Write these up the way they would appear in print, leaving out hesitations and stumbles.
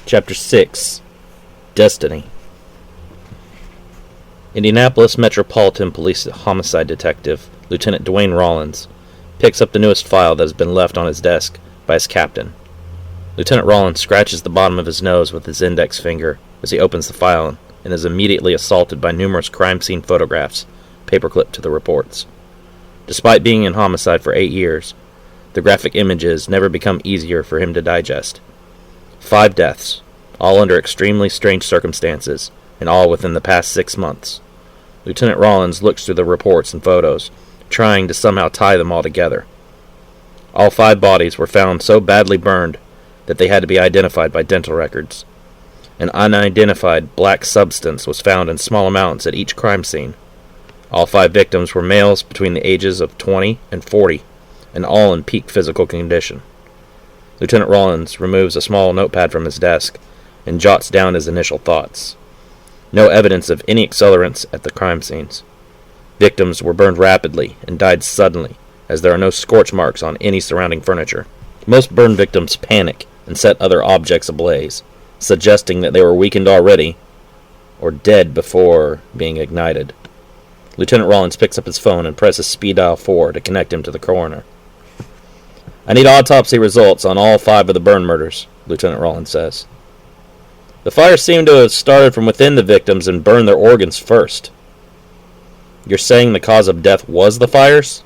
Chapter 6. Destiny. Indianapolis Metropolitan Police Homicide Detective Lieutenant Dwayne Rollins picks up the newest file that has been left on his desk by his captain. Lieutenant Rollins scratches the bottom of his nose with his index finger as he opens the file and is immediately assaulted by numerous crime scene photographs paperclipped to the reports. Despite being in homicide for 8 years, the graphic images never become easier for him to digest. 5 deaths, all under extremely strange circumstances, and all within the past 6 months. Lieutenant Rollins looks through the reports and photos, trying to somehow tie them all together. All 5 bodies were found so badly burned that they had to be identified by dental records. An unidentified black substance was found in small amounts at each crime scene. All 5 victims were males between the ages of 20 and 40, and all in peak physical condition. Lieutenant Rollins removes a small notepad from his desk and jots down his initial thoughts. No evidence of any accelerants at the crime scenes. Victims were burned rapidly and died suddenly, as there are no scorch marks on any surrounding furniture. Most burn victims panic and set other objects ablaze, suggesting that they were weakened already or dead before being ignited. Lieutenant Rollins picks up his phone and presses speed dial 4 to connect him to the coroner. "I need autopsy results on all 5 of the burn murders," Lieutenant Rollins says. "The fire seemed to have started from within the victims and burned their organs first." "You're saying the cause of death was the fires?"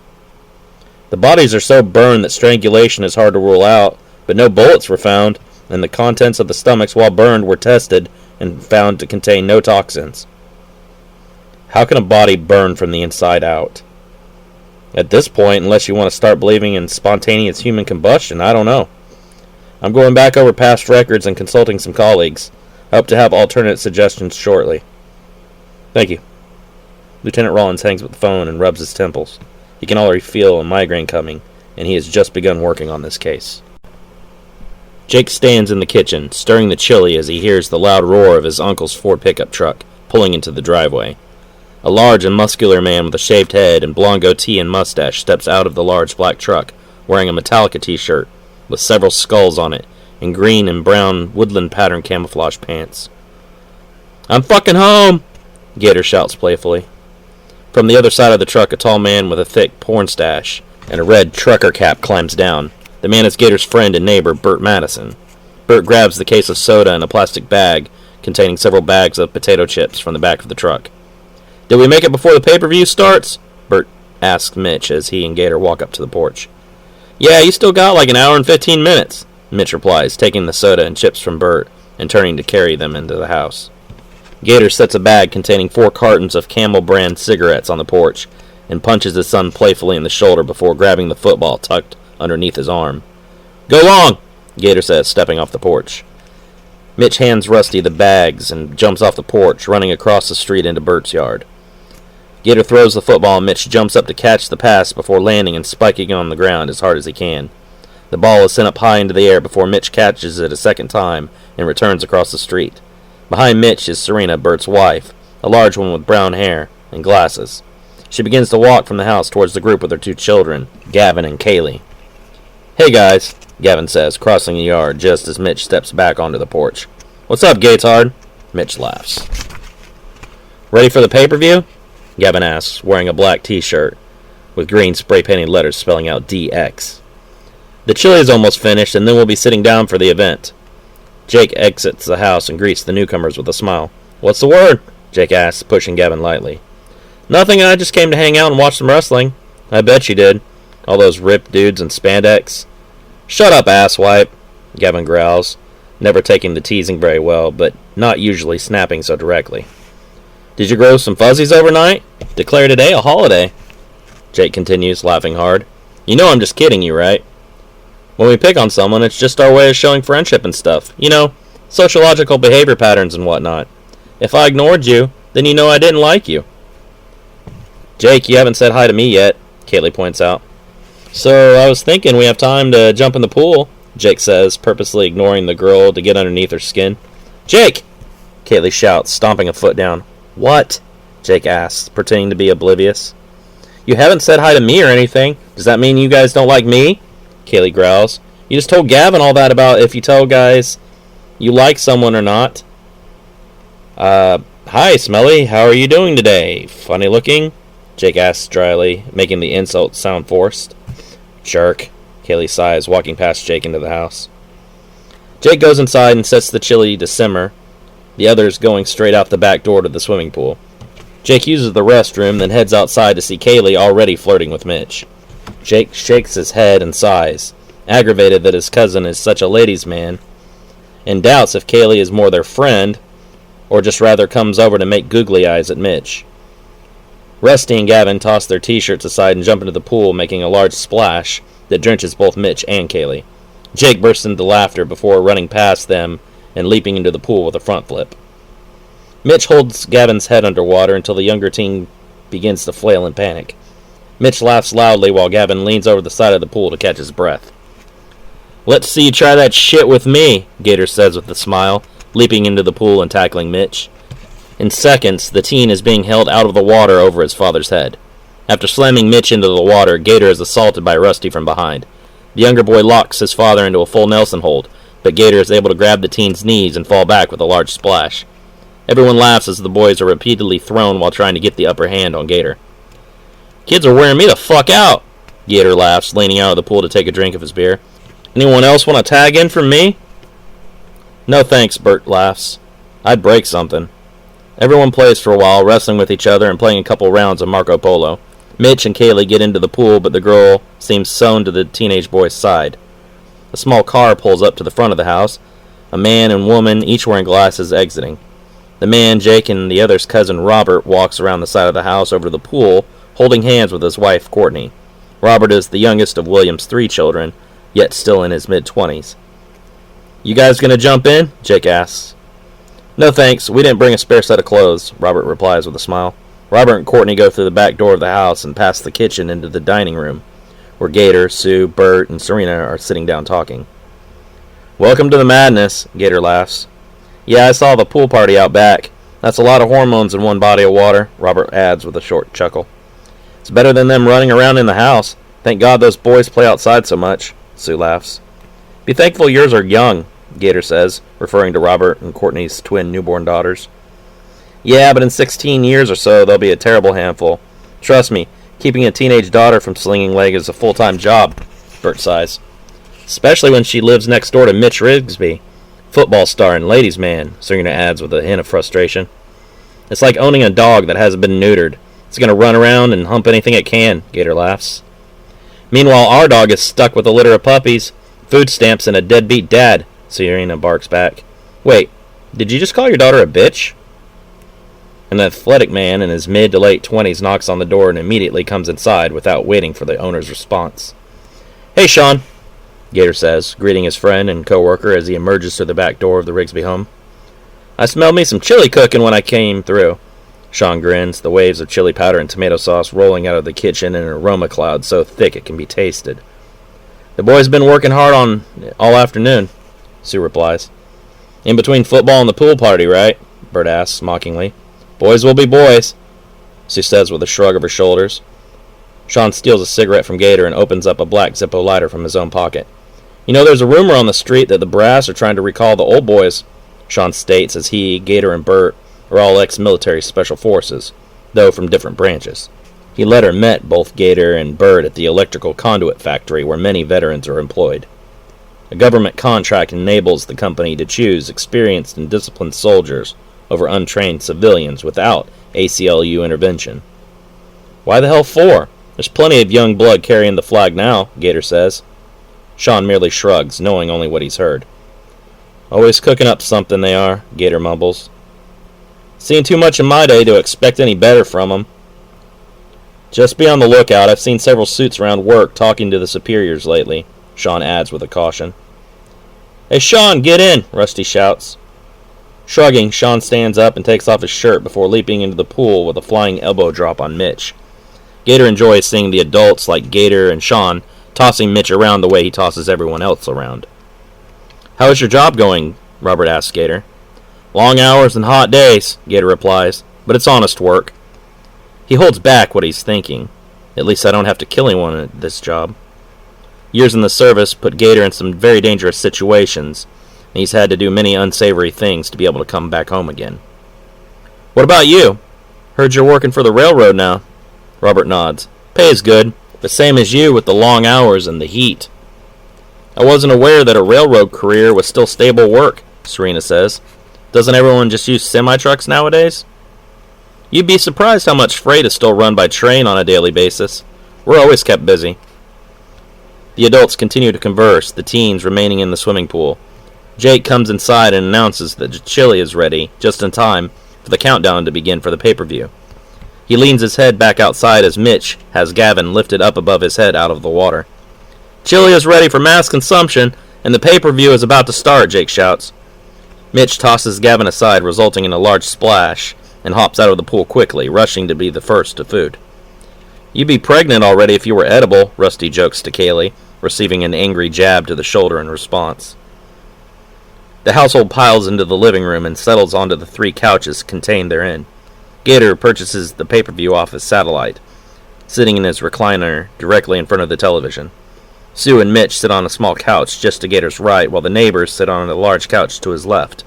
"The bodies are so burned that strangulation is hard to rule out, but no bullets were found, and the contents of the stomachs while burned were tested and found to contain no toxins." "How can a body burn from the inside out?" "At this point, unless you want to start believing in spontaneous human combustion, I don't know. I'm going back over past records and consulting some colleagues. I hope to have alternate suggestions shortly." "Thank you." Lieutenant Rollins hangs up the phone and rubs his temples. He can already feel a migraine coming, and he has just begun working on this case. Jake stands in the kitchen, stirring the chili as he hears the loud roar of his uncle's Ford pickup truck pulling into the driveway. A large and muscular man with a shaved head and blonde goatee and mustache steps out of the large black truck, wearing a Metallica t-shirt with several skulls on it and green and brown woodland pattern camouflage pants. "I'm fucking home!" Gator shouts playfully. From the other side of the truck, a tall man with a thick porn stash and a red trucker cap climbs down. The man is Gator's friend and neighbor, Bert Madison. Bert grabs the case of soda and a plastic bag containing several bags of potato chips from the back of the truck. "Did we make it before the pay-per-view starts?" Bert asks Mitch as he and Gator walk up to the porch. "Yeah, you still got like an hour and 15 minutes, Mitch replies, taking the soda and chips from Bert and turning to carry them into the house. Gator sets a bag containing 4 cartons of Camel brand cigarettes on the porch and punches his son playfully in the shoulder before grabbing the football tucked underneath his arm. "Go long," Gator says, stepping off the porch. Mitch hands Rusty the bags and jumps off the porch, running across the street into Bert's yard. Gator throws the football and Mitch jumps up to catch the pass before landing and spiking on the ground as hard as he can. The ball is sent up high into the air before Mitch catches it a second time and returns across the street. Behind Mitch is Serena, Bert's wife, a large one with brown hair and glasses. She begins to walk from the house towards the group with her 2 children, Gavin and Kaylee. "Hey guys," Gavin says, crossing the yard just as Mitch steps back onto the porch. "What's up, Gatard?" Mitch laughs. "Ready for the pay-per-view?" Gavin asks, wearing a black t-shirt with green spray-painted letters spelling out DX. "The chili is almost finished, and then we'll be sitting down for the event." Jake exits the house and greets the newcomers with a smile. "What's the word?" Jake asks, pushing Gavin lightly. "Nothing, I just came to hang out and watch some wrestling." "I bet you did. All those ripped dudes in spandex." "Shut up, asswipe," Gavin growls, never taking the teasing very well, but not usually snapping so directly. "Did you grow some fuzzies overnight? Declare today a holiday." Jake continues, laughing hard. "You know I'm just kidding you, right? When we pick on someone, it's just our way of showing friendship and stuff. You know, sociological behavior patterns and whatnot. If I ignored you, then you know I didn't like you." "Jake, you haven't said hi to me yet," Kaylee points out. "So I was thinking we have time to jump in the pool," Jake says, purposely ignoring the girl to get underneath her skin. "Jake!" Kaylee shouts, stomping a foot down. "What?" Jake asks, pretending to be oblivious. "You haven't said hi to me or anything. Does that mean you guys don't like me?" Kaylee growls. "You just told Gavin all that about if you tell guys..." You like someone or not? Hi, Smelly. How are you doing today? Funny looking? Jake asks dryly, making the insult sound forced. Jerk. Kaylee sighs, walking past Jake into the house. Jake goes inside and sets the chili to simmer, the others going straight out the back door to the swimming pool. Jake uses the restroom, then heads outside to see Kaylee already flirting with Mitch. Jake shakes his head and sighs, aggravated that his cousin is such a ladies' man, and doubts if Kaylee is more their friend, or just rather comes over to make googly eyes at Mitch. Rusty and Gavin toss their t-shirts aside and jump into the pool, making a large splash that drenches both Mitch and Kaylee. Jake bursts into laughter before running past them and leaping into the pool with a front flip. Mitch holds Gavin's head underwater until the younger teen begins to flail in panic. Mitch laughs loudly while Gavin leans over the side of the pool to catch his breath. "Let's see you try that shit with me," Gator says with a smile, leaping into the pool and tackling Mitch. In seconds, the teen is being held out of the water over his father's head. After slamming Mitch into the water, Gator is assaulted by Rusty from behind. The younger boy locks his father into a full Nelson hold, but Gator is able to grab the teen's knees and fall back with a large splash. Everyone laughs as the boys are repeatedly thrown while trying to get the upper hand on Gator. "Kids are wearing me the fuck out," Gator laughs, leaning out of the pool to take a drink of his beer. "Anyone else want to tag in from me?" "No thanks," Bert laughs. "I'd break something." Everyone plays for a while, wrestling with each other and playing a couple rounds of Marco Polo. Mitch and Kaylee get into the pool, but the girl seems sewn to the teenage boy's side. A small car pulls up to the front of the house, a man and woman, each wearing glasses, exiting. The man, Jake, and the other's cousin Robert walks around the side of the house over to the pool, holding hands with his wife, Courtney. Robert is the youngest of William's 3 children, yet still in his mid-20s. "You guys gonna jump in?" Jake asks. "No thanks, we didn't bring a spare set of clothes," Robert replies with a smile. Robert and Courtney go through the back door of the house and past the kitchen into the dining room, where Gator, Sue, Bert, and Serena are sitting down talking. "Welcome to the madness," Gator laughs. "Yeah, I saw the pool party out back. That's a lot of hormones in one body of water," Robert adds with a short chuckle. "It's better than them running around in the house. Thank God those boys play outside so much," Sue laughs. "Be thankful yours are young," Gator says, referring to Robert and Courtney's twin newborn daughters. "Yeah, but in 16 years or so, they'll be a terrible handful. Trust me, keeping a teenage daughter from slinging leg is a full-time job," Bert sighs. "Especially when she lives next door to Mitch Rigsby, football star and ladies' man," Serena adds with a hint of frustration. "It's like owning a dog that hasn't been neutered. It's going to run around and hump anything it can," Gator laughs. "Meanwhile, our dog is stuck with a litter of puppies, food stamps, and a deadbeat dad," Serena barks back. "Wait, did you just call your daughter a bitch?" An athletic man in his mid to late 20s knocks on the door and immediately comes inside without waiting for the owner's response. "Hey, Sean," Gator says, greeting his friend and co-worker as he emerges through the back door of the Rigsby home. "I smelled me some chili cooking when I came through." Sean grins, the waves of chili powder and tomato sauce rolling out of the kitchen in an aroma cloud so thick it can be tasted. "The boys been working hard on all afternoon," Sue replies. "In between football and the pool party, right?" Bert asks mockingly. "Boys will be boys," Sue says with a shrug of her shoulders. Sean steals a cigarette from Gator and opens up a black Zippo lighter from his own pocket. "You know, there's a rumor on the street that the brass are trying to recall the old boys," Sean states as he, Gator, and Bert are all ex-military special forces, though from different branches. He later met both Gator and Bert at the electrical conduit factory where many veterans are employed. A government contract enables the company to choose experienced and disciplined soldiers over untrained civilians without ACLU intervention. "Why the hell for? There's plenty of young blood carrying the flag now," Gator says. Sean merely shrugs, knowing only what he's heard. "Always cooking up something they are," Gator mumbles. "Seen too much in my day to expect any better from 'em." "Just be on the lookout. I've seen several suits around work talking to the superiors lately," Sean adds with a caution. "Hey, Sean, get in!" Rusty shouts. Shrugging, Sean stands up and takes off his shirt before leaping into the pool with a flying elbow drop on Mitch. Gator enjoys seeing the adults like Gator and Sean tossing Mitch around the way he tosses everyone else around. "How is your job going?" Robert asks Gator. "Long hours and hot days," Gator replies, "but it's honest work." He holds back what he's thinking. "At least I don't have to kill anyone at this job." Years in the service put Gator in some very dangerous situations, and he's had to do many unsavory things to be able to come back home again. What about you? Heard you're working for the railroad now. Robert nods. Pay is good, the same as you with the long hours and the heat. I wasn't aware that a railroad career was still stable work, Serena says. Doesn't everyone just use semi-trucks nowadays? You'd be surprised how much freight is still run by train on a daily basis. We're always kept busy. The adults continue to converse, the teens remaining in the swimming pool. Jake comes inside and announces that the chili is ready, just in time for the countdown to begin for the pay-per-view. He leans his head back outside as Mitch has Gavin lifted up above his head out of the water. Chili is ready for mass consumption, and the pay-per-view is about to start, Jake shouts. Mitch tosses Gavin aside, resulting in a large splash, and hops out of the pool quickly, rushing to be the first to food. You'd be pregnant already if you were edible, Rusty jokes to Kaylee, receiving an angry jab to the shoulder in response. The household piles into the living room and settles onto the 3 couches contained therein. Gator purchases the pay-per-view off his satellite, sitting in his recliner directly in front of the television. Sue and Mitch sit on a small couch just to Gator's right, while the neighbors sit on a large couch to his left.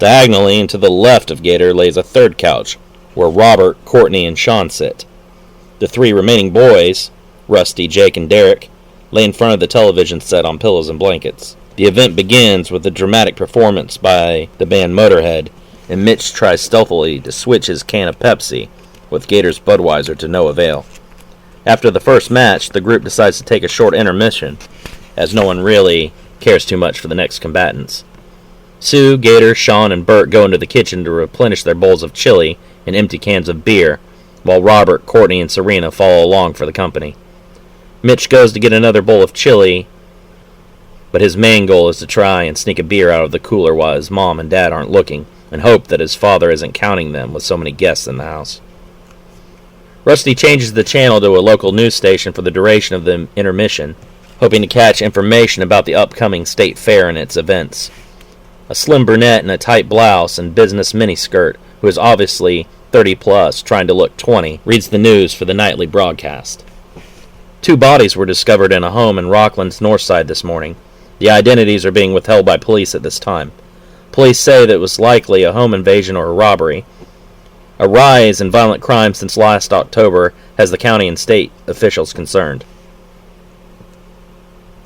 Diagonally and to the left of Gator lays a third couch, where Robert, Courtney, and Sean sit. The 3 remaining boys, Rusty, Jake, and Derek, lay in front of the television set on pillows and blankets. The event begins with a dramatic performance by the band Motorhead, and Mitch tries stealthily to switch his can of Pepsi with Gator's Budweiser to no avail. After the first match, the group decides to take a short intermission, as no one really cares too much for the next combatants. Sue, Gator, Sean, and Bert go into the kitchen to replenish their bowls of chili and empty cans of beer, while Robert, Courtney, and Serena follow along for the company. Mitch goes to get another bowl of chili, but his main goal is to try and sneak a beer out of the cooler while his mom and dad aren't looking, and hope that his father isn't counting them with so many guests in the house. Rusty changes the channel to a local news station for the duration of the intermission, hoping to catch information about the upcoming state fair and its events. A slim brunette in a tight blouse and business miniskirt, who is obviously 30-plus, trying to look 20, reads the news for the nightly broadcast. 2 bodies were discovered in a home in Rockland's north side this morning. The identities are being withheld by police at this time. Police say that it was likely a home invasion or a robbery. A rise in violent crime since last October has the county and state officials concerned.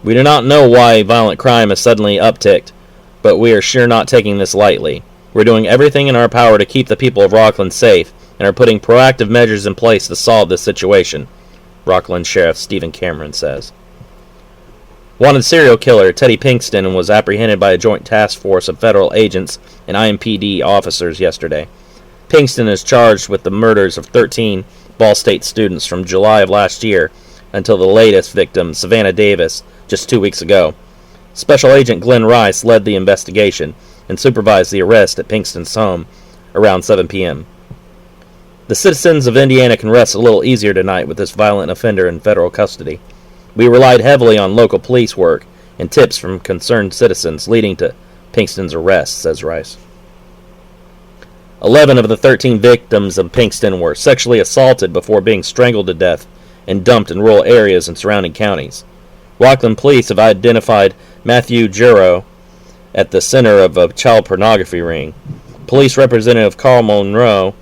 We do not know why violent crime has suddenly upticked, but we are sure not taking this lightly. We're doing everything in our power to keep the people of Rockland safe and are putting proactive measures in place to solve this situation, Rockland Sheriff Stephen Cameron says. Wanted serial killer Teddy Pinkston was apprehended by a joint task force of federal agents and IMPD officers yesterday. Pinkston is charged with the murders of 13 Ball State students from July of last year until the latest victim, Savannah Davis, just 2 weeks ago. Special Agent Glenn Rice led the investigation and supervised the arrest at Pinkston's home around 7 p.m. The citizens of Indiana can rest a little easier tonight with this violent offender in federal custody. We relied heavily on local police work and tips from concerned citizens leading to Pinkston's arrest, says Rice. 11 of the 13 victims of Pinkston were sexually assaulted before being strangled to death and dumped in rural areas and surrounding counties. Rockland police have identified Matthew Juro at the center of a child pornography ring. Police Representative Carl Monroe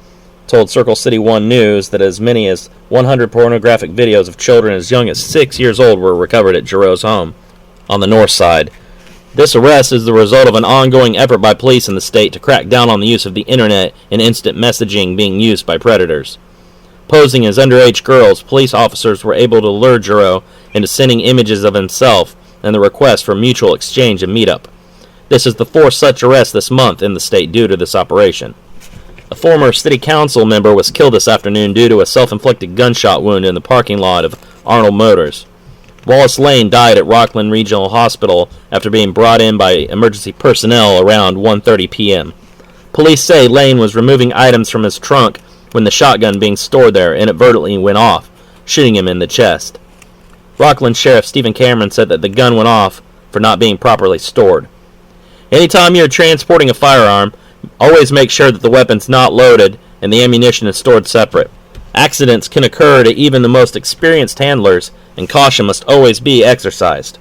told Circle City 1 News that as many as 100 pornographic videos of children as young as 6 years old were recovered at Juro's home on the north side. This arrest is the result of an ongoing effort by police in the state to crack down on the use of the internet and instant messaging being used by predators. Posing as underage girls, police officers were able to lure Juro into sending images of himself and the request for mutual exchange and meetup. This is the 4th such arrest this month in the state due to this operation. A former city council member was killed this afternoon due to a self-inflicted gunshot wound in the parking lot of Arnold Motors. Wallace Lane died at Rockland Regional Hospital after being brought in by emergency personnel around 1:30 p.m. Police say Lane was removing items from his trunk when the shotgun being stored there inadvertently went off, shooting him in the chest. Rockland Sheriff Stephen Cameron said that the gun went off for not being properly stored. Anytime you're transporting a firearm, always make sure that the weapon's not loaded and the ammunition is stored separate. Accidents can occur to even the most experienced handlers, and caution must always be exercised.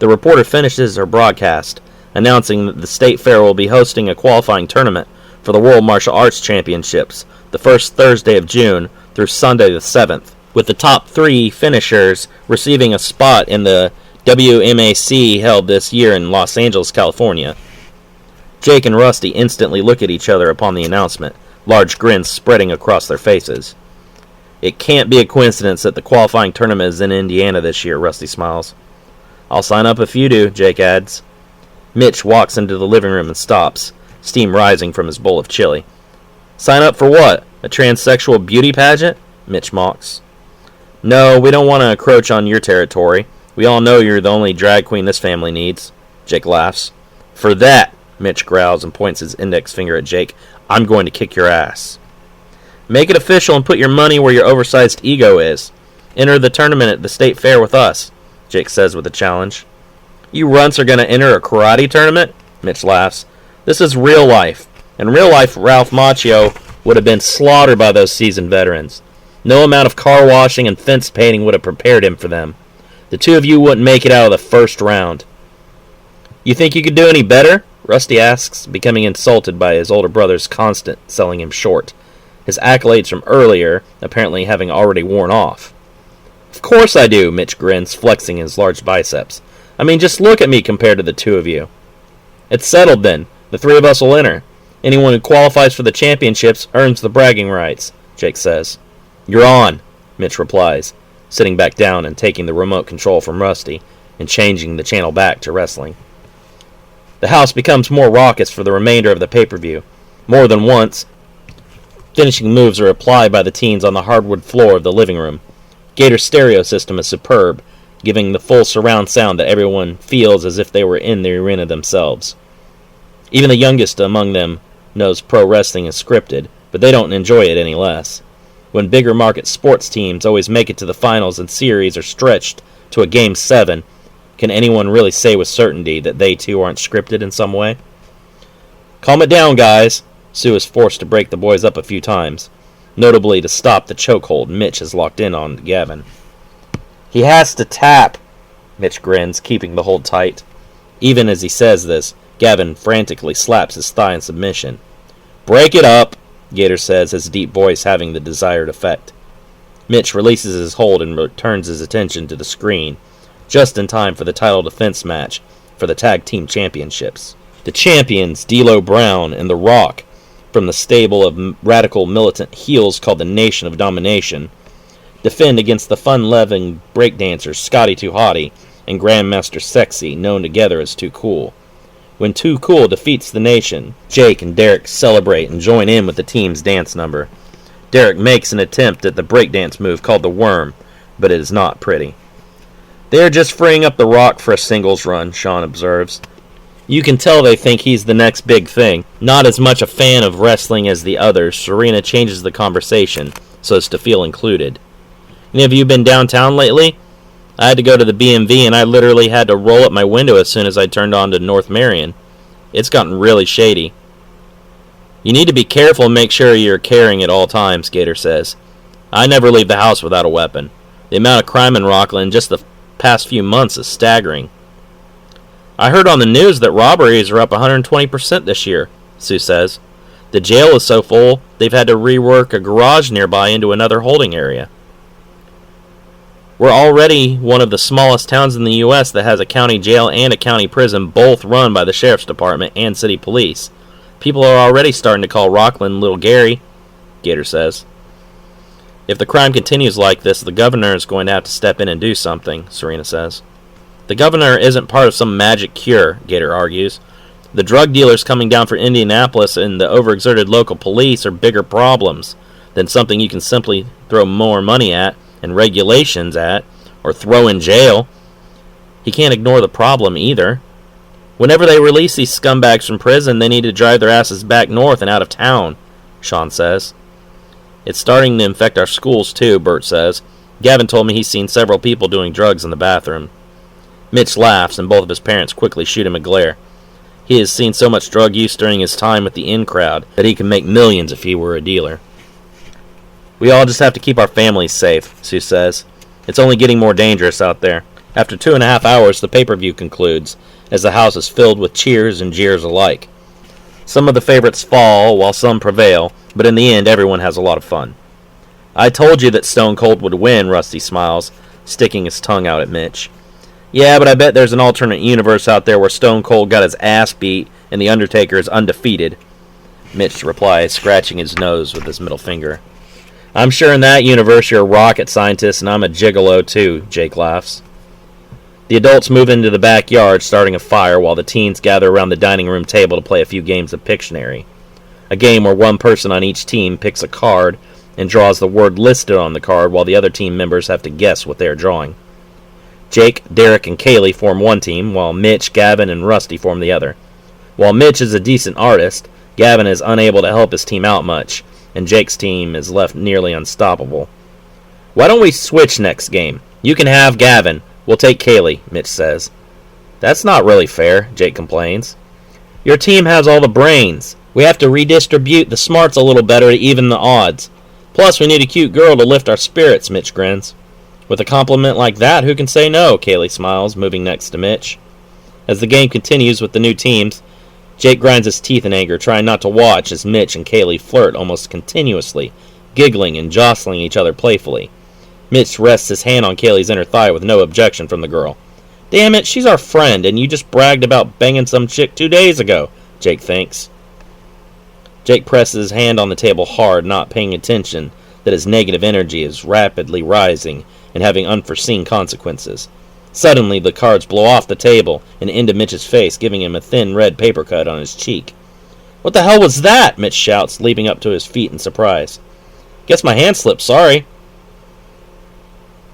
The reporter finishes her broadcast, announcing that the State Fair will be hosting a qualifying tournament for the World Martial Arts Championships the first Thursday of June through Sunday the 7th, with the top 3 finishers receiving a spot in the WMAC held this year in Los Angeles, California. Jake and Rusty instantly look at each other upon the announcement, large grins spreading across their faces. It can't be a coincidence that the qualifying tournament is in Indiana this year, Rusty smiles. I'll sign up if you do, Jake adds. Mitch walks into the living room and stops, steam rising from his bowl of chili. Sign up for what? A transsexual beauty pageant? Mitch mocks. No, we don't want to encroach on your territory. We all know you're the only drag queen this family needs. Jake laughs. For that, Mitch growls and points his index finger at Jake, I'm going to kick your ass. Make it official and put your money where your oversized ego is. Enter the tournament at the State Fair with us, Jake says with a challenge. You runts are going to enter a karate tournament? Mitch laughs. This is real life. In real life, Ralph Macchio would have been slaughtered by those seasoned veterans. No amount of car washing and fence painting would have prepared him for them. The two of you wouldn't make it out of the first round. You think you could do any better? Rusty asks, becoming insulted by his older brother's constant selling him short, his accolades from earlier apparently having already worn off. Of course I do, Mitch grins, flexing his large biceps. I mean, just look at me compared to the two of you. It's settled then. The 3 of us will enter. Anyone who qualifies for the championships earns the bragging rights, Jake says. You're on, Mitch replies, sitting back down and taking the remote control from Rusty and changing the channel back to wrestling. The house becomes more raucous for the remainder of the pay-per-view. More than once, finishing moves are applied by the teens on the hardwood floor of the living room. Gator's stereo system is superb, giving the full surround sound that everyone feels as if they were in the arena themselves. Even the youngest among them knows pro wrestling is scripted, but they don't enjoy it any less. When bigger market sports teams always make it to the finals and series are stretched to a Game 7, can anyone really say with certainty that they too aren't scripted in some way? Calm it down, guys. Sue is forced to break the boys up a few times, notably to stop the chokehold Mitch has locked in on Gavin. He has to tap, Mitch grins, keeping the hold tight. Even as he says this, Gavin frantically slaps his thigh in submission. Break it up, Gator says, his deep voice having the desired effect. Mitch releases his hold and returns his attention to the screen, just in time for the title defense match for the Tag Team Championships. The champions, D'Lo Brown and The Rock, from the stable of radical militant heels called the Nation of Domination, defend against the fun-loving breakdancers Scotty Too Hottie and Grandmaster Sexy, known together as Too Cool. When Too Cool defeats the Nation, Jake and Derek celebrate and join in with the team's dance number. Derek makes an attempt at the breakdance move called the Worm, but it is not pretty. They are just freeing up The Rock for a singles run, Sean observes. You can tell they think he's the next big thing. Not as much a fan of wrestling as the others, Serena changes the conversation so as to feel included. Any of you been downtown lately? I had to go to the BMV and I literally had to roll up my window as soon as I turned on to North Marion. It's gotten really shady. You need to be careful and make sure you're carrying at all times, Gator says. I never leave the house without a weapon. The amount of crime in Rockland just the past few months is staggering. I heard on the news that robberies are up 120% this year, Sue says. The jail is so full, they've had to rework a garage nearby into another holding area. We're already one of the smallest towns in the U.S. that has a county jail and a county prison, both run by the sheriff's department and city police. People are already starting to call Rockland Little Gary, Gator says. If the crime continues like this, the governor is going to have to step in and do something, Serena says. The governor isn't part of some magic cure, Gator argues. The drug dealers coming down from Indianapolis and the overexerted local police are bigger problems than something you can simply throw more money at and regulations at, or throw in jail. He can't ignore the problem either. Whenever they release these scumbags from prison, they need to drive their asses back north and out of town, Sean says. It's starting to infect our schools too, Bert says. Gavin told me he's seen several people doing drugs in the bathroom. Mitch laughs, and both of his parents quickly shoot him a glare. He has seen so much drug use during his time with the in crowd that he can make millions if he were a dealer. We all just have to keep our families safe, Sue says. It's only getting more dangerous out there. After 2.5 hours, the pay-per-view concludes, as the house is filled with cheers and jeers alike. Some of the favorites fall while some prevail, but in the end everyone has a lot of fun. I told you that Stone Cold would win, Rusty smiles, sticking his tongue out at Mitch. Yeah, but I bet there's an alternate universe out there where Stone Cold got his ass beat and the Undertaker is undefeated, Mitch replies, scratching his nose with his middle finger. I'm sure in that universe you're a rocket scientist and I'm a gigolo too, Jake laughs. The adults move into the backyard, starting a fire, while the teens gather around the dining room table to play a few games of Pictionary. A game where one person on each team picks a card and draws the word listed on the card, while the other team members have to guess what they are drawing. Jake, Derek, and Kaylee form one team, while Mitch, Gavin, and Rusty form the other. While Mitch is a decent artist, Gavin is unable to help his team out much, and Jake's team is left nearly unstoppable. Why don't we switch next game? You can have Gavin. We'll take Kaylee, Mitch says. That's not really fair, Jake complains. Your team has all the brains. We have to redistribute the smarts a little better to even the odds. Plus, we need a cute girl to lift our spirits, Mitch grins. With a compliment like that, who can say no? Kaylee smiles, moving next to Mitch. As the game continues with the new teams, Jake grinds his teeth in anger, trying not to watch as Mitch and Kaylee flirt almost continuously, giggling and jostling each other playfully. Mitch rests his hand on Kaylee's inner thigh with no objection from the girl. Damn it, she's our friend, and you just bragged about banging some chick 2 days ago, Jake thinks. Jake presses his hand on the table hard, not paying attention that his negative energy is rapidly rising and having unforeseen consequences. Suddenly, the cards blow off the table and into Mitch's face, giving him a thin red paper cut on his cheek. What the hell was that? Mitch shouts, leaping up to his feet in surprise. Guess my hand slipped, sorry.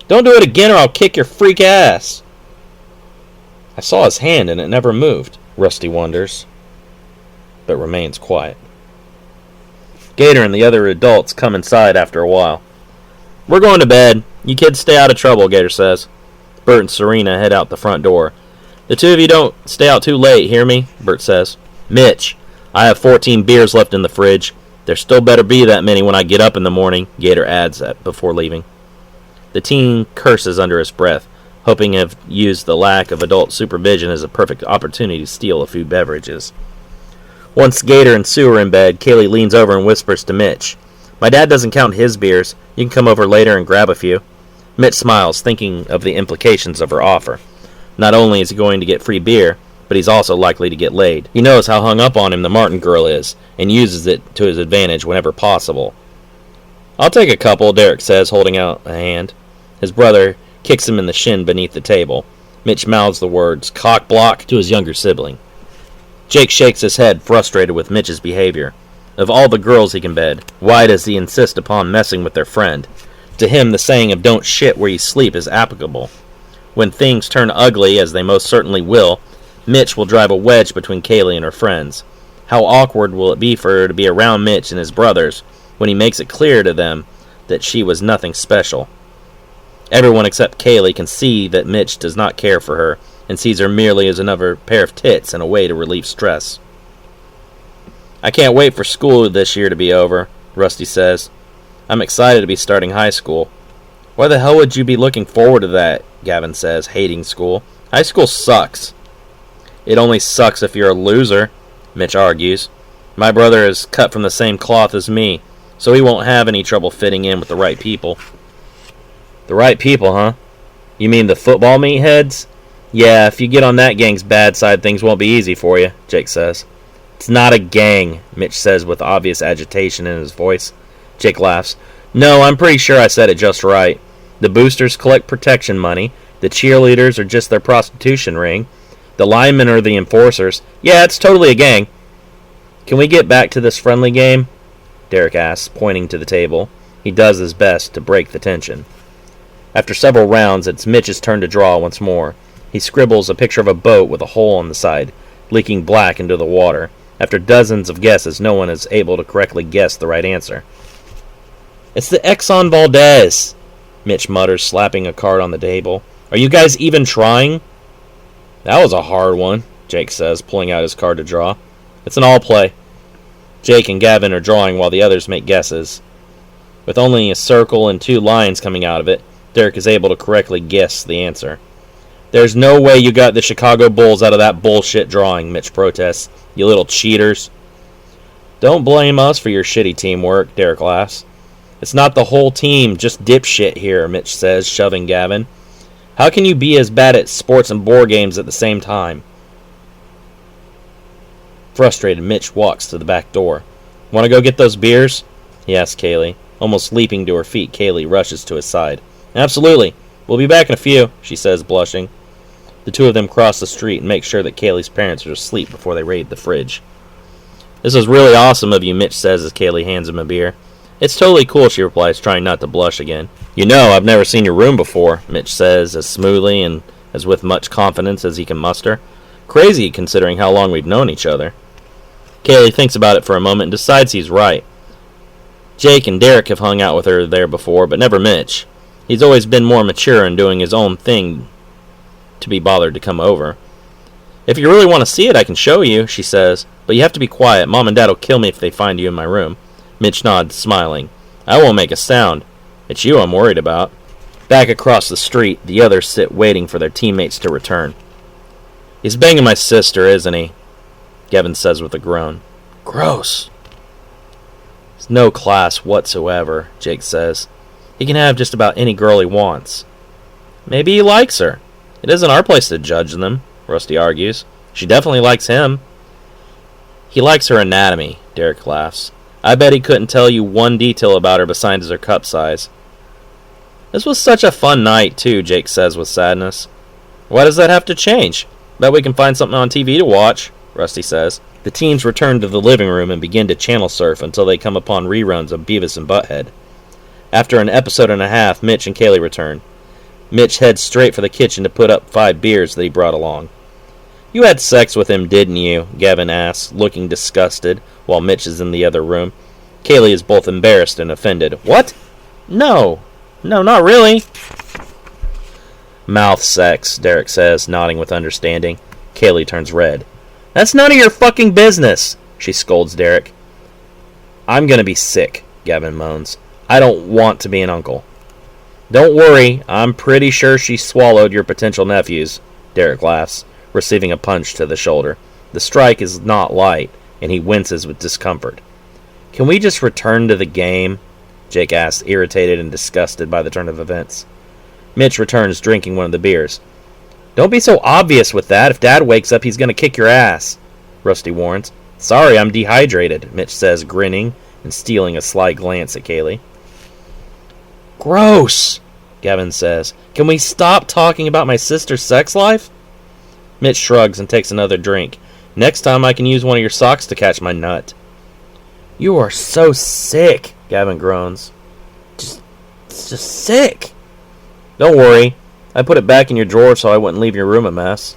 Don't do it again or I'll kick your freak ass. I saw his hand and it never moved, Rusty wonders, but remains quiet. Gator and the other adults come inside after a while. We're going to bed. You kids stay out of trouble, Gator says. Bert and Serena head out the front door. The two of you don't stay out too late, hear me? Bert says. Mitch, I have 14 beers left in the fridge. There still better be that many when I get up in the morning, Gator adds before leaving. The teen curses under his breath, hoping to have used the lack of adult supervision as a perfect opportunity to steal a few beverages. Once Gator and Sue are in bed, Kaylee leans over and whispers to Mitch, My dad doesn't count his beers. You can come over later and grab a few. Mitch smiles, thinking of the implications of her offer. Not only is he going to get free beer, but he's also likely to get laid. He knows how hung up on him the Martin girl is, and uses it to his advantage whenever possible. I'll take a couple, Derek says, holding out a hand. His brother kicks him in the shin beneath the table. Mitch mouths the words, cock block, to his younger sibling. Jake shakes his head, frustrated with Mitch's behavior. Of all the girls he can bed, why does he insist upon messing with their friend? To him, the saying of don't shit where you sleep is applicable. When things turn ugly, as they most certainly will, Mitch will drive a wedge between Kaylee and her friends. How awkward will it be for her to be around Mitch and his brothers when he makes it clear to them that she was nothing special? Everyone except Kaylee can see that Mitch does not care for her and sees her merely as another pair of tits and a way to relieve stress. I can't wait for school this year to be over, Rusty says. I'm excited to be starting high school. Why the hell would you be looking forward to that? Gavin says, hating school. High school sucks. It only sucks if you're a loser, Mitch argues. My brother is cut from the same cloth as me, so he won't have any trouble fitting in with the right people. The right people, huh? You mean the football meatheads? Yeah, if you get on that gang's bad side, things won't be easy for you, Jake says. It's not a gang, Mitch says with obvious agitation in his voice. Jake laughs. No, I'm pretty sure I said it just right. The boosters collect protection money. The cheerleaders are just their prostitution ring. The linemen are the enforcers. Yeah, it's totally a gang. Can we get back to this friendly game? Derek asks, pointing to the table. He does his best to break the tension. After several rounds, it's Mitch's turn to draw once more. He scribbles a picture of a boat with a hole on the side, leaking black into the water. After dozens of guesses, no one is able to correctly guess the right answer. It's the Exxon Valdez, Mitch mutters, slapping a card on the table. Are you guys even trying? That was a hard one, Jake says, pulling out his card to draw. It's an all play. Jake and Gavin are drawing while the others make guesses. With only a circle and 2 lines coming out of it, Derek is able to correctly guess the answer. There's no way you got the Chicago Bulls out of that bullshit drawing, Mitch protests. You little cheaters. Don't blame us for your shitty teamwork, Derek laughs. It's not the whole team, just dipshit here, Mitch says, shoving Gavin. How can you be as bad at sports and board games at the same time? Frustrated, Mitch walks to the back door. Want to go get those beers? He asks Kaylee. Almost leaping to her feet, Kaylee rushes to his side. Absolutely. We'll be back in a few, she says, blushing. The two of them cross the street and make sure that Kaylee's parents are asleep before they raid the fridge. This is really awesome of you, Mitch says as Kaylee hands him a beer. It's totally cool, she replies, trying not to blush again. You know, I've never seen your room before, Mitch says, as smoothly and as with much confidence as he can muster. Crazy, considering how long we've known each other. Kaylee thinks about it for a moment and decides he's right. Jake and Derek have hung out with her there before, but never Mitch. He's always been more mature and doing his own thing to be bothered to come over. If you really want to see it, I can show you, she says, but you have to be quiet. Mom and Dad will kill me if they find you in my room. Mitch nods, smiling. I won't make a sound. It's you I'm worried about. Back across the street, the others sit waiting for their teammates to return. He's banging my sister, isn't he? Gavin says with a groan. Gross. There's no class whatsoever, Jake says. He can have just about any girl he wants. Maybe he likes her. It isn't our place to judge them, Rusty argues. She definitely likes him. He likes her anatomy, Derek laughs. I bet he couldn't tell you one detail about her besides her cup size. This was such a fun night, too, Jake says with sadness. Why does that have to change? Bet we can find something on TV to watch, Rusty says. The teens return to the living room and begin to channel surf until they come upon reruns of Beavis and Butthead. After an episode and a half, Mitch and Kaylee return. Mitch heads straight for the kitchen to put up 5 beers that he brought along. You had sex with him, didn't you? Gavin asks, looking disgusted, while Mitch is in the other room. Kaylee is both embarrassed and offended. What? No, not really. Mouth sex, Derek says, nodding with understanding. Kaylee turns red. That's none of your fucking business, she scolds Derek. I'm gonna be sick, Gavin moans. I don't want to be an uncle. Don't worry, I'm pretty sure she swallowed your potential nephews, Derek laughs, receiving a punch to the shoulder. The strike is not light, and he winces with discomfort. Can we just return to the game? Jake asks, irritated and disgusted by the turn of events. Mitch returns, drinking one of the beers. Don't be so obvious with that. If Dad wakes up, he's going to kick your ass, Rusty warns. Sorry, I'm dehydrated, Mitch says, grinning and stealing a sly glance at Kaylee. Gross, Gavin says. Can we stop talking about my sister's sex life? Mitch shrugs and takes another drink. Next time I can use one of your socks to catch my nut. You are so sick, Gavin groans. It's just sick. Don't worry. I put it back in your drawer so I wouldn't leave your room a mess.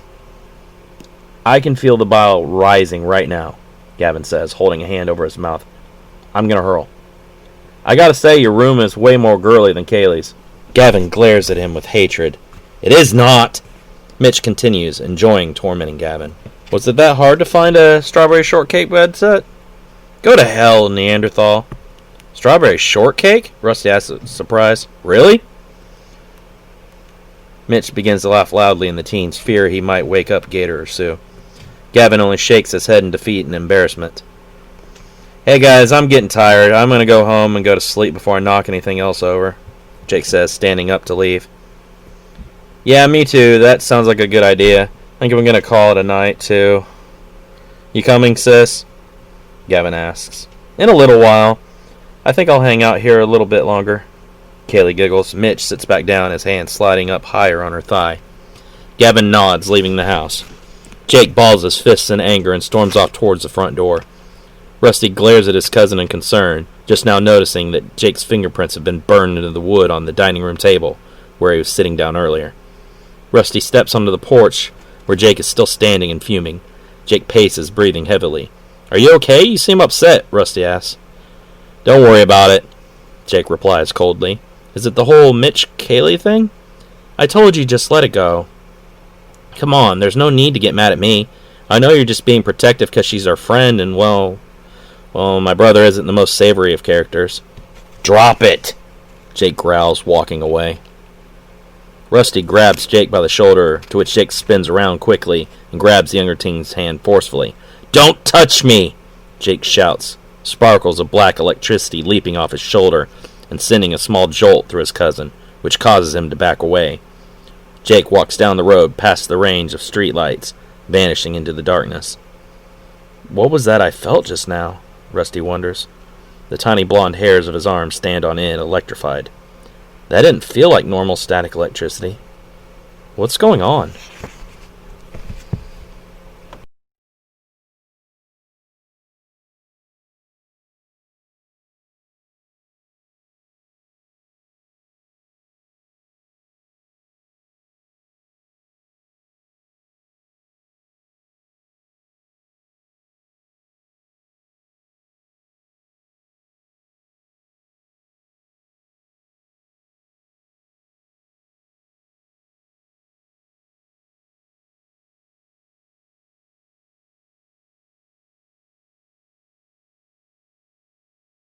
I can feel the bile rising right now, Gavin says, holding a hand over his mouth. I'm going to hurl. I gotta say, your room is way more girly than Kaylee's. Gavin glares at him with hatred. It is not! Mitch continues, enjoying tormenting Gavin. Was it that hard to find a strawberry shortcake bed set? Go to hell, Neanderthal. Strawberry shortcake? Rusty asks, surprised. Really? Mitch begins to laugh loudly, and the teens fear he might wake up Gator or Sue. Gavin only shakes his head in defeat and embarrassment. Hey guys, I'm getting tired. I'm going to go home and go to sleep before I knock anything else over, Jake says, standing up to leave. Yeah, me too. That sounds like a good idea. I think I'm going to call it a night, too. You coming, sis? Gavin asks. In a little while. I think I'll hang out here a little bit longer. Kaylee giggles. Mitch sits back down, his hand sliding up higher on her thigh. Gavin nods, leaving the house. Jake balls his fists in anger and storms off towards the front door. Rusty glares at his cousin in concern, just now noticing that Jake's fingerprints have been burned into the wood on the dining room table, where he was sitting down earlier. Rusty steps onto the porch, where Jake is still standing and fuming. Jake paces, breathing heavily. Are you okay? You seem upset, Rusty asks. Don't worry about it, Jake replies coldly. Is it the whole Mitch-Kaylee thing? I told you just let it go. Come on, there's no need to get mad at me. I know you're just being protective because she's our friend, and well, my brother isn't the most savory of characters. Drop it, Jake growls, walking away. Rusty grabs Jake by the shoulder, to which Jake spins around quickly and grabs the younger teen's hand forcefully. "Don't touch me!" Jake shouts, sparkles of black electricity leaping off his shoulder and sending a small jolt through his cousin, which causes him to back away. Jake walks down the road past the range of streetlights, vanishing into the darkness. "What was that I felt just now?" Rusty wonders. The tiny blonde hairs of his arms stand on end, electrified. That didn't feel like normal static electricity. What's going on?